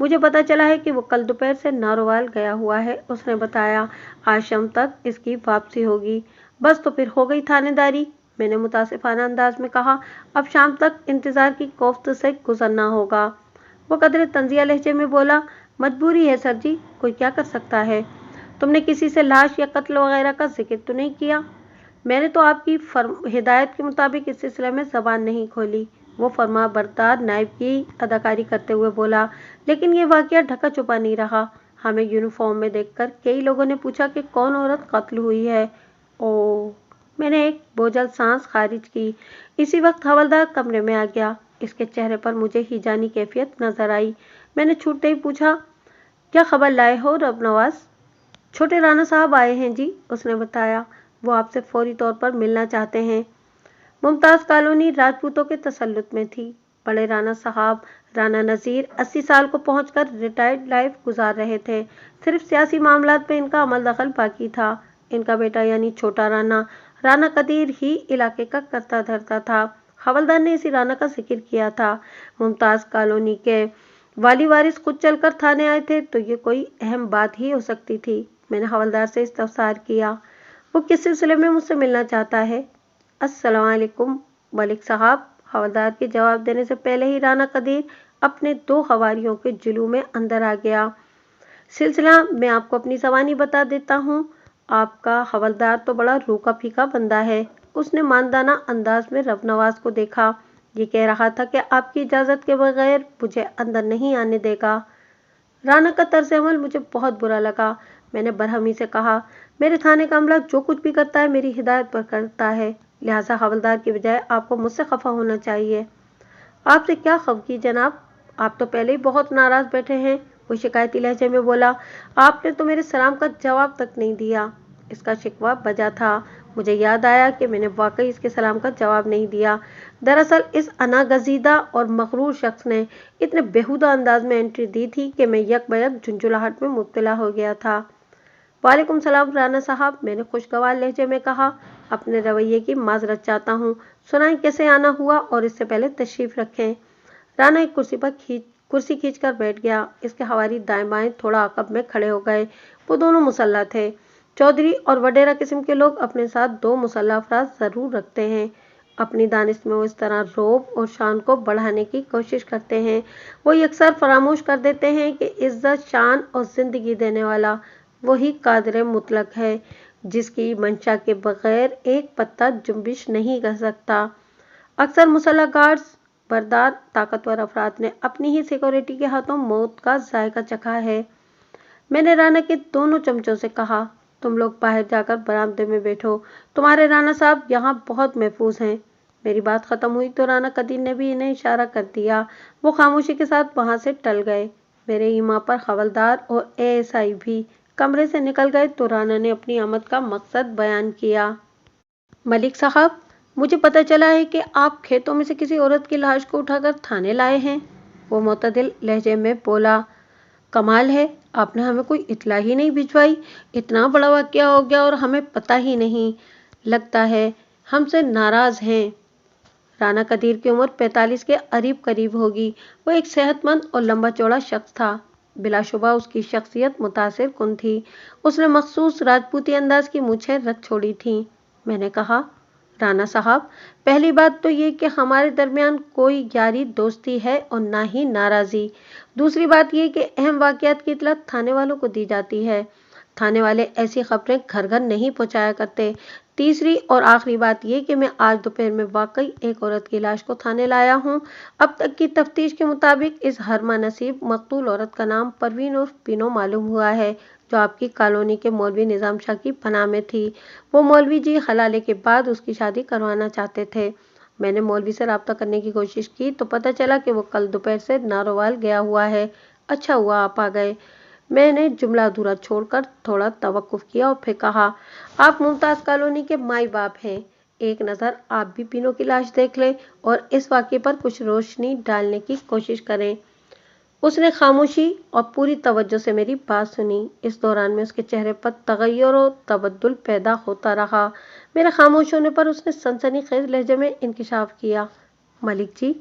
मुझे पता चला है कि वो कल दोपहर से नारोवाल गया हुआ है, उसने बताया। आज शाम तक इसकी वापसी होगी। बस तो फिर हो गई थानेदारी, मैंने मुतासिफाना अंदाज में कहा। अब शाम तक इंतजार की कोफ्त से गुजरना होगा। वो कदरे तंजिया लहजे में बोला, मजबूरी है सर जी, कोई क्या कर सकता है। तुमने किसी से लाश या कत्ल वगैरह का जिक्र तो नहीं किया? मैंने तो आपकी हिदायत के मुताबिक इस सिलसिले में जबान नहीं खोली, वो फरमा बरदार नायब की अदाकारी करते हुए बोला। लेकिन ये वाकया ढका छुपा नहीं रहा। हमें यूनिफॉर्म में देखकर कई लोगों ने पूछा कि कौन औरत कत्ल हुई है। ओ, मैंने एक बोझल सांस खारिज की। इसी वक्त हवलदार कमरे में आ गया। इसके चेहरे पर मुझे हिजानी कैफियत नजर आई। मैंने छूटते ही पूछा, क्या खबर लाए हो रब नवाज? छोटे राणा साहब आए हैं जी, उसने बताया। वो आपसे फौरी तौर पर मिलना चाहते हैं। मुमताज कॉलोनी राजपूतों के तसल्लुत में थी। बड़े राणा साहब राणा नजीर 80 साल को पहुंचकर रिटायर्ड लाइफ गुजार रहे थे। सिर्फ सियासी मामलात में इनका अमल दखल बाकी था। इनका बेटा यानी छोटा राणा राणा कदीर ही इलाके का करता धरता था। हवलदार ने इसी राणा का जिक्र किया था। मुमताज कॉलोनी के वाली वारिस खुद चलकर थाने आए थे तो ये कोई अहम बात ही हो सकती थी। मैंने हवलदार से इस्तफसार किया, वो किस सिलसिले में मुझसे मिलना चाहता है? अस्सलाम वालेकुम मलिक साहब। हवलदार के जवाब देने से पहले ही राणा कदीर अपने 2 हवारियों के जुलू में अंदर आ गया। सिलसिला मैं आपको अपनी ज़बानी बता देता हूँ। आपका हवलदार तो बड़ा रूखा फीका बंदा है। उसने मानदाना अंदाज में रब नवाज को देखा। ये कह रहा था कि आपकी इजाज़त के बगैर मुझे अंदर नहीं आने देगा। राना का तर्ज अमल मुझे बहुत बुरा लगा। मैंने बरहमी से कहा, मेरे थाने का अमला जो कुछ भी करता है मेरी हिदायत पर करता है, लिहाजा हवलदार की बजाय आपको मुझसे खफा होना चाहिए। आपसे क्या खफगी जनाब, आप तो पहले ही बहुत नाराज बैठे हैं। वो शिकायती लहजे में बोला, आपने तो मेरे सलाम का जवाब तक नहीं दिया। इसका शिकवा बजा था। मुझे याद आया कि मैंने वाकई इसके सलाम का जवाब नहीं दिया। दरअसल इस अनागजीदा और मगरूर शख्स ने इतने बेहुदा अंदाज में एंट्री दी थी कि मैं यकबयक झुंझुलाहट में मुब्तला हो गया था। वालेकुम सलाम राना साहब, मैंने खुशगवार लहजे में कहा। अपने रवैये की माजरत चाहता हूँ, सुनाएं कैसे आना हुआ और इससे पहले तशरीफ रखें। राना एक कुर्सी खींचकर बैठ गया। इसके हवारी दाएं बाएं थोड़ा अकब में खड़े हो गए। वो दोनों मुसल्ला थे। चौधरी और वडेरा किस्म के लोग अपने साथ दो मुसल्ला अफराद जरूर रखते हैं। अपनी दानिश में वो इस तरह रोब और शान को बढ़ाने की कोशिश करते हैं। वो अक्सर फरामोश कर देते हैं कि इज्जत, शान और जिंदगी देने वाला वही कादिर मुतलक है, जिसकी मंशा के बगैर एक पत्ता जुम्बिश नहीं कर सकता। अक्सर मुसल्ला गार्ड्स बरदार ताकतवर अफराद ने अपनी ही सिक्योरिटी के हाथों मौत का जायका चखा है। मैंने राना के दोनों चमचों से कहा, तुम लोग बाहर जाकर बरामदे में बैठो, तुम्हारे राना साहब यहाँ बहुत महफूज हैं। मेरी बात खत्म हुई तो राना कदीर ने भी इन्हें इशारा कर दिया। वो खामोशी के साथ वहां से टल गए। मेरे ईमा पर हवलदार और एएसआई भी कमरे से निकल गए तो राना ने अपनी आमद का मकसद बयान किया। मलिक साहब, मुझे पता चला है कि आप खेतों में से किसी औरत की लाश को उठाकर थाने लाए हैं। वो मोतदिल लहजे में बोला। कमाल है, आपने हमें कोई इत्तला ही नहीं भिजवाई। इतना बड़ा वाकया हो गया और हमें पता ही नहीं। लगता है हमसे नाराज हैं। राना कदीर की उम्र 45 के करीब होगी। वो एक सेहतमंद और लंबा चौड़ा शख्स था। बिलाशुबा उसकी शख्सियत मुतासिर कुन थी। उसने मखसूस राजपूती अंदाज की मूछें रख छोड़ी थीं। मैंने कहा, राना साहब, पहली बात तो ये कि हमारे दरमियान कोई यारी दोस्ती है और ना ही नाराजी। दूसरी बात ये कि अहम वाकयात की इतला थाने वालों को दी जाती है। थाने वाले ऐसी खबरें घर घर नहीं पहुंचाया करते। तीसरी और आखिरी बात यह कि मैं आज दोपहर में वाकई एक औरत की लाश को थाने लाया हूं। अब तक की तफ्तीश के मुताबिक इस हरमा नसीब मकतूल औरत का नाम परवीन उर्फ पिनो मालूम हुआ है, जो आपकी कॉलोनी के मौलवी निजाम शाह की पनाह में थी। वो मौलवी जी हलाले के बाद उसकी शादी करवाना चाहते थे। मैंने मौलवी से राब्ता करने की कोशिश की तो पता चला कि वो कल दोपहर से नारोवाल गया हुआ है। अच्छा हुआ आप आ गए। मैंने जुमला अधूरा छोड़कर थोड़ा तवक्कुफ किया और फिर कहा, आप मुमताज कॉलोनी के माई बाप हैं। एक नज़र आप भी पिनो की लाश देख लें और इस वाक़े पर कुछ रोशनी डालने की कोशिश करें। उसने खामोशी और पूरी तवज्जो से मेरी बात सुनी। इस दौरान में उसके चेहरे पर तगय्युर और तबद्दुल पैदा होता रहा। मेरे खामोश होने पर उसने सनसनीखेज लहजे में इंकिशाफ किया, मलिक जी,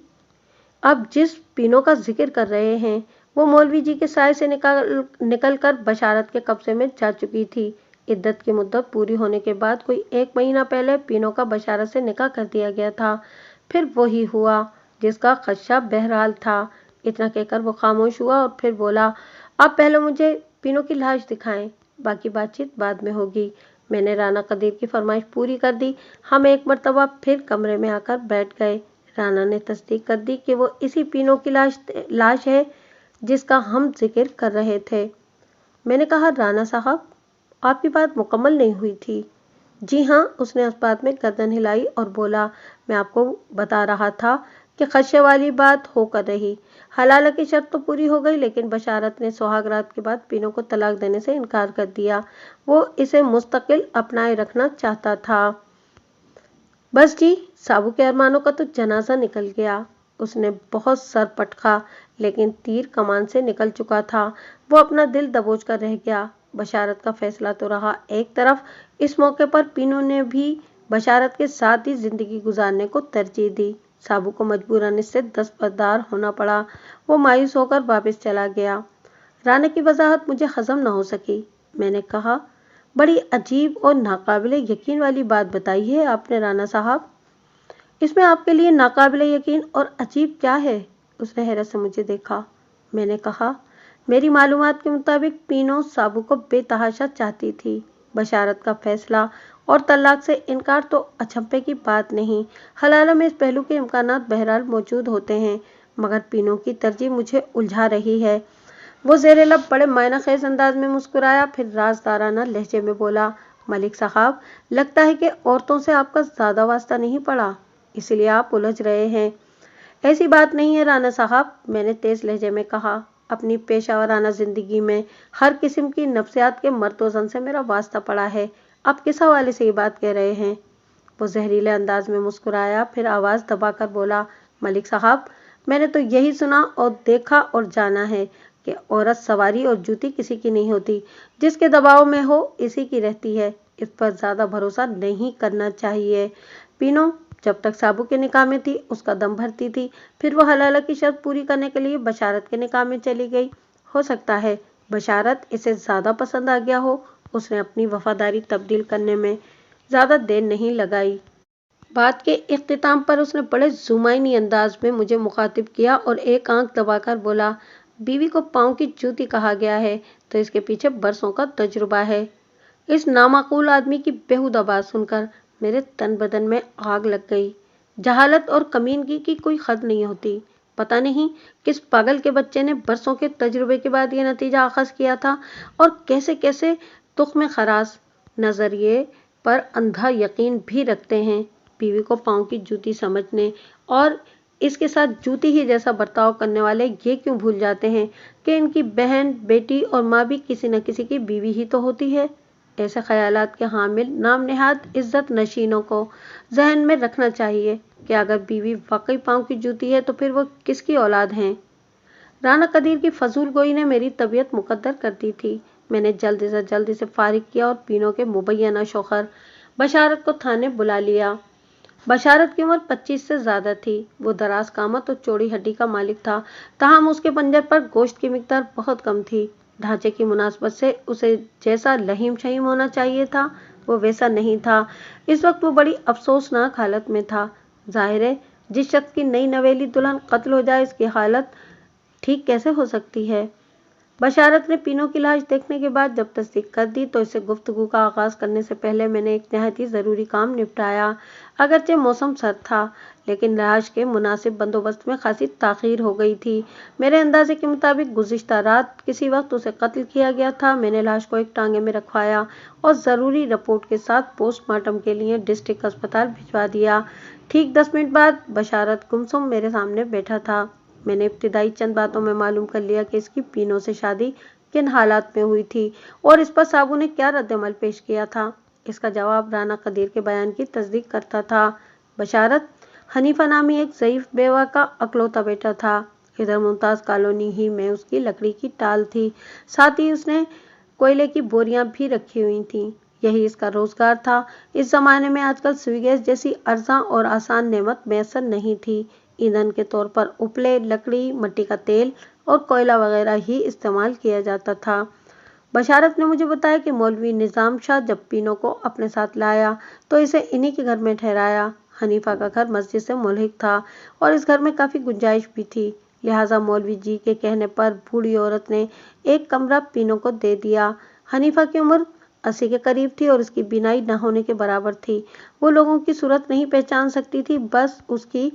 अब जिस पिनो का जिक्र कर रहे हैं वो मौलवी जी के साय से निकल कर बशारत के कब्जे में जा चुकी थी। इद्दत की मुद्दत पूरी होने के बाद कोई 1 महीना पहले पिनो का बशारत से निकाह कर दिया गया था। फिर वही हुआ जिसका खदशा बहरहाल था। इतना कहकर वो खामोश हुआ और फिर बोला, आप पहले मुझे पिनो की लाश दिखाएं, बाकी बातचीत बाद में होगी। मैंने राना कदीर की फरमाइश पूरी कर दी। हम एक मरतबा फिर कमरे में आकर बैठ गए। राना ने तस्दीक कर दी कि वो इसी पिनो की लाश है जिसका हम जिक्र कर रहे थे। मैंने कहा, राना साहब, आपकी बात मुकम्मल नहीं हुई थी। जी हाँ, उसने उस बात में गर्दन हिलाई और बोला, मैं आपको बता रहा था कि खदशे वाली बात होकर रही। हलाला की शर्त तो पूरी हो गई, लेकिन बशारत ने सुहाग रात के बाद पिनो को तलाक देने से इनकार कर दिया। वो इसे मुस्तकिल अपनाए रखना चाहता था। बस जी, साबू के अरमानों का तो जनाजा निकल गया। उसने बहुत सर पटका, लेकिन तीर कमान से निकल चुका था। वो अपना दिल दबोच कर रह गया। बशारत का फैसला तो रहा एक तरफ, इस मौके पर पीनू ने भी बशारत के साथ ही जिंदगी गुजारने को तरजीह दी। साबू को मजबूरन इससे दस्तबरदार होना पड़ा। वो मायूस होकर वापस चला गया। राना की वजाहत मुझे हजम न हो सकी। मैंने कहा, बड़ी अजीब और नाकाबिले यकीन वाली बात बताई है आपने राना साहब। इसमें आपके लिए नाकाबिले यकीन और अजीब क्या है? उसने हैरत से मुझे देखा। मैंने कहा, मेरी मालूमात के मुताबिक पीनो साबू को बेतहाशा चाहती थी। बशारत का फैसला और तलाक से इनकार तो अचंभे की बात नहीं। हलाला में इस पहलू के इम्कानात बहरहाल मौजूद होते हैं, मगर पीनो की तरजीह मुझे उलझा रही है। وہ زیر لب بڑے معنی خیز انداز میں مسکرایا، پھر رازدارانہ لہجے میں بولا، ملک صاحب، لگتا ہے کہ عورتوں سے آپ کا زیادہ واسطہ نہیں پڑا، اسی لیے آپ الجھ رہے ہیں۔ ایسی بات نہیں ہے رانا صاحب، میں نے تیز لہجے میں کہا، اپنی پیشہ ورانہ زندگی میں ہر قسم کی نفسیات کے مرد و زن سے میرا واسطہ پڑا ہے، آپ کس حوالے سے یہ بات کہہ رہے ہیں؟ وہ زہریلے انداز میں مسکرایا، پھر آواز دبا کر بولا، ملک صاحب، میں نے تو یہی سنا اور دیکھا اور جانا ہے کہ عورت سواری اور جوتی کسی کی نہیں ہوتی، جس کے دباؤ میں ہو اسی کی رہتی ہے، اس پر زیادہ بھروسہ نہیں کرنا چاہیے۔ پینو جب تک سابو کے نکاح میں تھی اس کا دم بھرتی تھی، پھر وہ حلالہ کی شرط پوری کرنے کے لیے بشارت کے نکاح میں چلی گئی۔ ہو سکتا ہے بشارت اسے زیادہ پسند آ گیا ہو، اس نے اپنی وفاداری تبدیل کرنے میں زیادہ دیر نہیں لگائی۔ بات کے اختتام پر اس نے بڑے زمائی انداز میں مجھے مخاطب کیا اور ایک آنکھ دبا کر بولا، بیوی کو پاؤں کی جوتی کہا گیا ہے تو اس کے پیچھے برسوں کا تجربہ ہے۔ اس نامعقول آدمی کی بیہودہ بات سن کر میرے تن بدن میں آگ لگ گئی۔ جہالت اور کمینگی کی کوئی حد نہیں ہوتی۔ پتہ نہیں کس پاگل کے بچے نے برسوں کے تجربے کے بعد یہ نتیجہ اخذ کیا تھا، اور کیسے کیسے تخم خراش نظریے پر اندھا یقین بھی رکھتے ہیں۔ بیوی کو پاؤں کی جوتی سمجھنے اور اس کے ساتھ جوتی ہی جیسا برتاؤ کرنے والے یہ کیوں بھول جاتے ہیں کہ ان کی بہن، بیٹی اور ماں بھی کسی نہ کسی کی بیوی ہی تو ہوتی ہے۔ ایسے خیالات کے حامل نام نہاد عزت نشینوں کو ذہن میں رکھنا چاہیے کہ اگر بیوی واقعی پاؤں کی جوتی ہے تو پھر وہ کس کی اولاد ہیں۔ رانا قدیر کی فضول گوئی نے میری طبیعت مقدر کر دی تھی۔ میں نے جلدی سے جلدی سے فارغ کیا اور پینو کے مبینہ شوہر بشارت کو تھانے بلا لیا۔ بشارت کی عمر 25 سے زیادہ تھی۔ وہ دراز قامت اور چوڑی ہڈی کا مالک تھا، تاہم اس کے پنجر پر گوشت کی مقدار بہت کم تھی۔ ڈھانچے کی مناسبت سے اسے جیسا لہیم شہیم ہونا چاہیے تھا وہ ویسا نہیں تھا۔ اس وقت وہ بڑی افسوسناک حالت میں تھا۔ ظاہر ہے جس شخص کی نئی نویلی دلہن قتل ہو جائے اس کی حالت ٹھیک کیسے ہو سکتی ہے؟ بشارت نے پینو کی لاش دیکھنے کے بعد جب تصدیق کر دی تو اس سے گفتگو کا آغاز کرنے سے پہلے میں نے ایک نہایت ہی ضروری کام نپٹایا۔ اگرچہ موسم سرد تھا لیکن لاش کے مناسب بندوبست میں خاصی تاخیر ہو گئی تھی۔ میرے اندازے کے مطابق گزشتہ رات کسی وقت اسے قتل کیا گیا تھا۔ میں نے لاش کو ایک ٹانگے میں رکھوایا اور ضروری رپورٹ کے ساتھ پوسٹ مارٹم کے لیے ڈسٹرکٹ ہسپتال بھجوا دیا۔ ٹھیک 10 منٹ بعد بشارت گمسم میرے سامنے بیٹھا تھا۔ میں نے ابتدائی چند باتوں میں معلوم کر لیا کہ اس کی پینو سے شادی کن حالات میں ہوئی تھی اور اس پر سابو نے کیا رد عمل پیش کیا تھا۔ اس کا جواب رانا قدیر کے بیان کی تصدیق کرتا تھا۔ بشارت حنیفہ نامی ایک ضعیف بیوہ کا اکلوتا بیٹا تھا۔ ادھر ممتاز کالونی ہی میں اس کی لکڑی کی ٹال تھی، ساتھ ہی اس نے کوئلے کی بوریاں بھی رکھی ہوئی تھیں، یہی اس کا روزگار تھا۔ اس زمانے میں آج کل سوئی گیس جیسی ارزاں اور آسان نعمت میسر نہیں تھی۔ ایندھن کے طور پر اپلے، لکڑی، مٹی کا تیل اور کوئلہ وغیرہ ہی استعمال کیا جاتا تھا۔ بشارت نے مجھے بتایا کہ مولوی نظام شاہ جب پینو کو اپنے ساتھ لایا تو اسے انہی کے گھر میں ٹھہرایا۔ حنیفہ کا گھر مسجد سے ملحق تھا اور اس گھر میں کافی گنجائش بھی تھی، لہٰذا مولوی جی کے کہنے پر بوڑھی عورت نے ایک کمرہ پینو کو دے دیا۔ حنیفہ کی عمر 80 کے قریب تھی اور اس کی بینائی نہ ہونے کے برابر تھی۔ وہ لوگوں کی صورت نہیں پہچان سکتی تھی، بس اس کی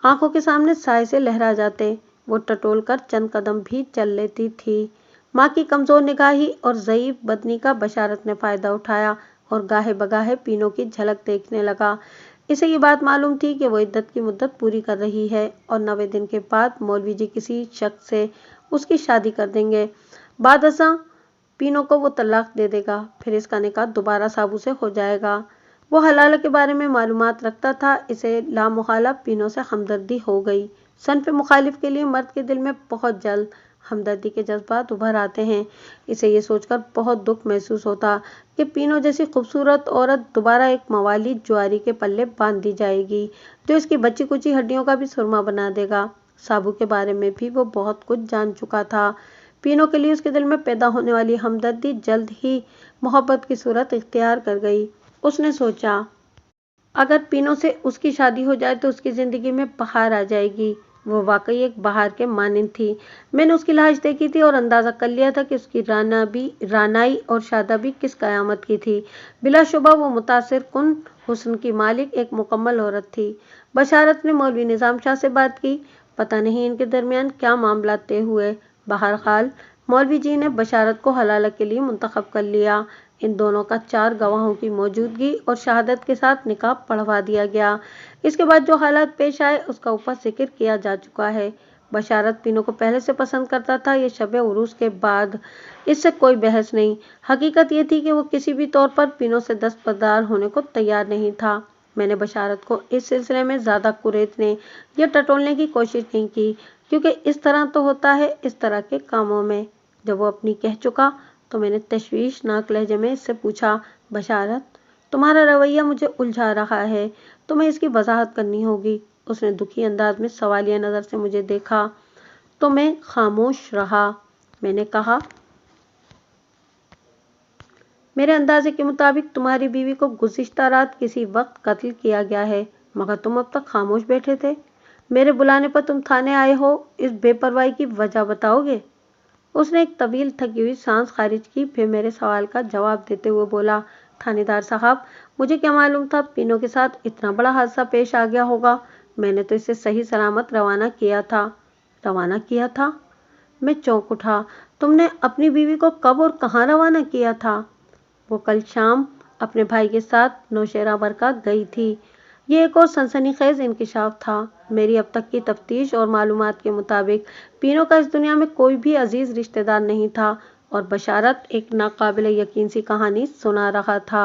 آنکھوں کے سامنے سائے سے لہرا جاتے۔ وہ ٹٹول کر چند قدم بھی چل لیتی تھی۔ ماں کی کمزور نگاہی اور ضعیف بدنی کا بشارت نے فائدہ اٹھایا اور گاہے بگاہے پینو کی جھلک دیکھنے لگا۔ اسے یہ بات معلوم تھی کہ وہ عدت کی مدت پوری کر رہی ہے اور 90 دن کے بعد مولوی جی کسی شخص سے اس کی شادی کر دیں گے۔ بعد ازاں پینو کو وہ طلاق دے دے گا، پھر اس کا نکاح دوبارہ سابو سے ہو جائے گا۔ وہ حلالہ کے بارے میں معلومات رکھتا تھا، اسے لامحالہ پینو سے ہمدردی ہو گئی۔ صنف مخالف کے لیے مرد کے دل میں بہت جلد ہمدردی کے جذبات ابھر آتے ہیں۔ اسے یہ سوچ کر بہت دکھ محسوس ہوتا کہ پینو جیسی خوبصورت عورت دوبارہ ایک موالید جواری کے پلے باندھ دی جائے گی جو اس کی بچی کچی ہڈیوں کا بھی سرما بنا دے گا۔ سابو کے بارے میں بھی وہ بہت کچھ جان چکا تھا۔ پینو کے لیے اس کے دل میں پیدا ہونے والی ہمدردی جلد ہی محبت کی صورت اختیار کر گئی۔ اس نے سوچا اگر پینو سے اس کی شادی ہو جائے تو اس کی زندگی میں بہار آ جائے گی۔ وہ واقعی ایک بہار کے مانند تھی۔ میں نے اس کی لاش دیکھی تھی اور اندازہ کر لیا تھا کہ اس کی رانائی اور شادابی کس قیامت کی تھی۔ بلا شبہ وہ متاثر کن حسن کی مالک ایک مکمل عورت تھی۔ بشارت نے مولوی نظام شاہ سے بات کی۔ پتہ نہیں ان کے درمیان کیا معاملات طے ہوئے، بہرحال मौलवी जी ने बशारत को हलाला के लिए मुंतखब कर लिया। इन दोनों का 4 गवाहों की मौजूदगी और शहादत के साथ निकाह पढ़वा दिया गया। इसके बाद जो हालात पेश आए उसका ऊपर जिक्र किया जा चुका है। बशारत पीनो को पहले से पसंद करता था, ये शब उरूस के बाद, इससे कोई बहस नहीं। हकीकत ये थी कि वो किसी भी तौर पर पीनो से दस्तबरदार होने को तैयार नहीं था। मैंने बशारत को इस सिलसिले में ज़्यादा कुरेदने या टटोलने की कोशिश नहीं की, क्योंकि इस तरह तो होता है इस तरह के कामों में। जब वो अपनी कह चुका तो मैंने तशवीशनाक लहजे में इससे पूछा, बशारत, तुम्हारा रवैया मुझे उलझा रहा है, तुम्हें इसकी वजाहत करनी होगी। उसने दुखी अंदाज में सवालिया नज़र से मुझे देखा तो मैं खामोश रहा। मैंने कहा, मेरे अंदाजे के मुताबिक तुम्हारी बीवी को गुज़िश्ता रात किसी वक्त कत्ल किया गया है, मगर तुम अब तक खामोश बैठे थे। मेरे बुलाने पर तुम थाने आए हो, इस बेपरवाही की वजह बताओगे? उसने एक तवील थकी हुई सांस खारिज की, फिर मेरे सवाल का जवाब देते हुए बोला, थानेदार साहब, मुझे क्या मालूम था पीनो के साथ इतना बड़ा हादसा पेश आ गया होगा। मैंने तो इसे सही सलामत रवाना किया था। रवाना किया था? मैं चौंक उठा। तुमने अपनी बीवी को कब और कहाँ रवाना किया था? वो कल शाम अपने भाई के साथ नौशेरा बरका गई थी। ये एक और सनसनीखेज इंकिशाफ था। मेरी अब तक की तफ्तीश और मालूमात के मुताबिक पीनो का इस दुनिया में कोई भी अजीज रिश्तेदार नहीं था और बशारत एक नाकाबिले यकीन सी कहानी सुना रहा था।